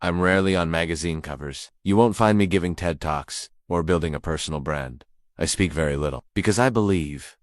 I'm rarely on magazine covers. You won't find me giving TED Talks or building a personal brand. I speak very little because I believe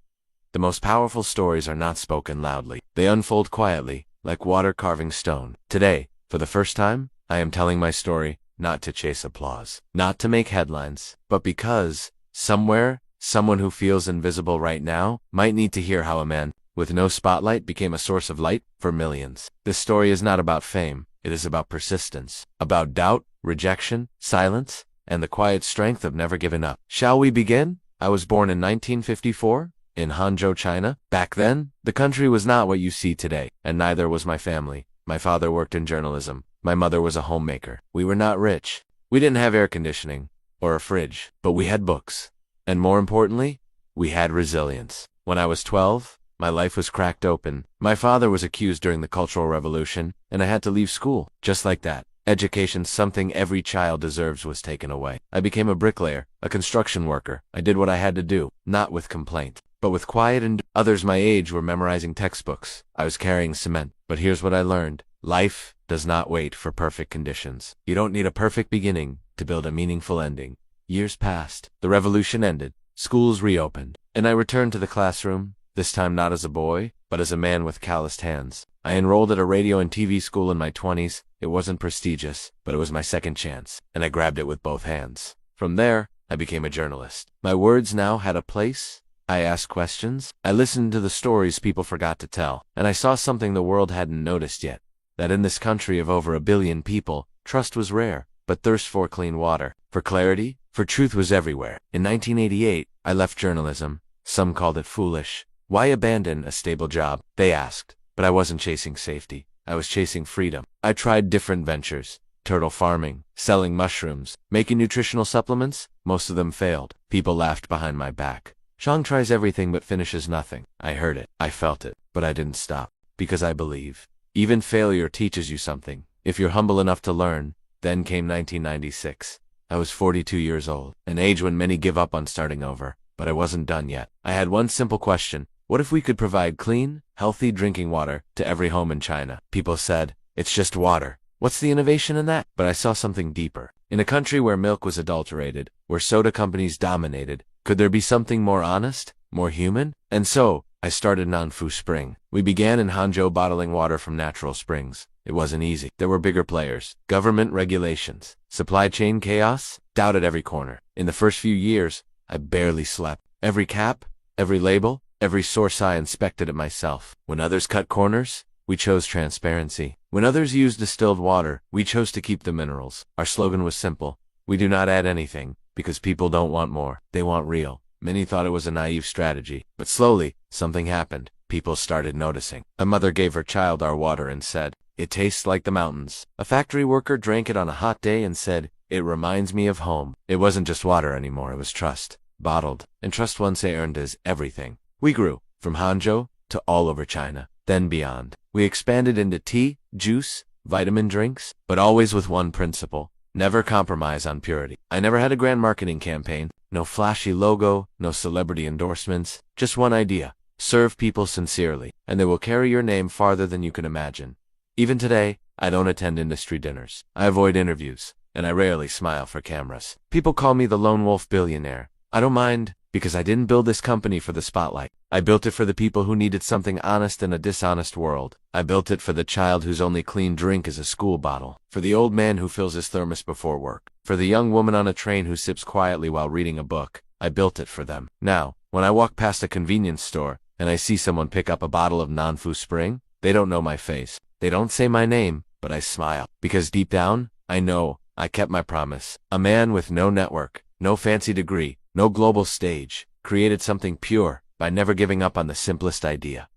the most powerful stories are not spoken loudly. They unfold quietly, like water carving stone. Today, for the first time, I am telling my story not to chase applause, not to make headlines, but because somewhere, someone who feels invisible right now might need to hear how a man with no spotlight became a source of light for millions. This story is not about fame. It is about persistence, about doubt, rejection, silence, and the quiet strength of never giving up. Shall we begin? I was born in 1954 in Hangzhou, China. Back then, the country was not what you see today, and neither was my family. My father worked in journalism. My mother was a homemaker. We were not rich. We didn't have air conditioning or a fridge, but we had books. And more importantly, we had resilience. When I was 12, my life was cracked open. My father was accused during the Cultural Revolution, and I had to leave school. Just like that, education, something every child deserves, was taken away. I became a bricklayer, a construction worker. I did what I had to do, not with complaint, but with quiet, and others my age were memorizing textbooks. I was carrying cement. But here's what I learned. Life does not wait for perfect conditions. You don't need a perfect beginning to build a meaningful ending. Years passed. The revolution ended. Schools reopened. And I returned to the classroom, this time not as a boy, but as a man with calloused hands. I enrolled at a radio and TV school in my 20s. It wasn't prestigious, but it was my second chance, and I grabbed it with both hands. From there, I became a journalist. My words now had a place. I asked questions. I listened to the stories people forgot to tell, and I saw something the world hadn't noticed yet. That in this country of over 1 billion people, trust was rare, but thirst for clean water, for clarity, for truth was everywhere. In 1988, I left journalism. Some called it foolish. Why abandon a stable job? They asked. But I wasn't chasing safety. I was chasing freedom. I tried different ventures. Turtle farming, selling mushrooms, making nutritional supplements. Most of them failed. People laughed behind my back. Shang tries everything but finishes nothing. I heard it. I felt it. But I didn't stop. Because I believe. Even failure teaches you something, if you're humble enough to learn. Then came 1996. I was 42 years old, an age when many give up on starting over. But I wasn't done yet. I had one simple question. What if we could provide clean, healthy drinking water to every home in China? People said, it's just water. What's the innovation in that? But I saw something deeper. In a country where milk was adulterated, where soda companies dominated, could there be something more honest, more human? And so, I started Nanfu Spring. We began in Hangzhou bottling water from natural springs. It wasn't easy. There were bigger players, government regulations, supply chain chaos, doubt at every corner. In the first few years, I barely slept. Every cap, every label, every source I inspected it myself. When others cut corners, we chose transparency. When others used distilled water, we chose to keep the minerals. Our slogan was simple. We do not add anything, because people don't want more. They want real. Many thought it was a naive strategy. But slowly, something happened. People started noticing. A mother gave her child our water and said, it tastes like the mountains. A factory worker drank it on a hot day and said, it reminds me of home. It wasn't just water anymore, it was trust. Bottled. And trust once earned is everything. We grew, from Hangzhou to all over China, then beyond. We expanded into tea, juice, vitamin drinks, but always with one principle. Never compromise on purity. I never had a grand marketing campaign, no flashy logo, no celebrity endorsements, just one idea. Serve people sincerely, and they will carry your name farther than you can imagine. Even today, I don't attend industry dinners. I avoid interviews, and I rarely smile for cameras. People call me the lone wolf billionaire. I don't mind, because I didn't build this company for the spotlight. I built it for the people who needed something honest in a dishonest world. I built it for the child whose only clean drink is a school bottle. For the old man who fills his thermos before work. For the young woman on a train who sips quietly while reading a book. I built it for them. Now, when I walk past a convenience store, and I see someone pick up a bottle of Nanfu Spring, they don't know my face. They don't say my name, but I smile. Because deep down, I know I kept my promise. A man with no network, no fancy degree, no global stage, created something pure by never giving up on the simplest idea.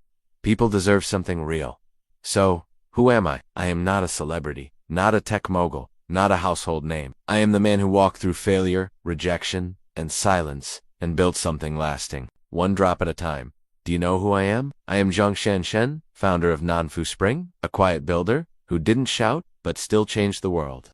People deserve something real. So, who am I? I am not a celebrity, not a tech mogul, not a household name. I am the man who walked through failure, rejection, and silence, and built something lasting, one drop at a time. Do you know who I am? I am Zhang Shanshen, founder of Nanfu Spring, a quiet builder who didn't shout, but still changed the world.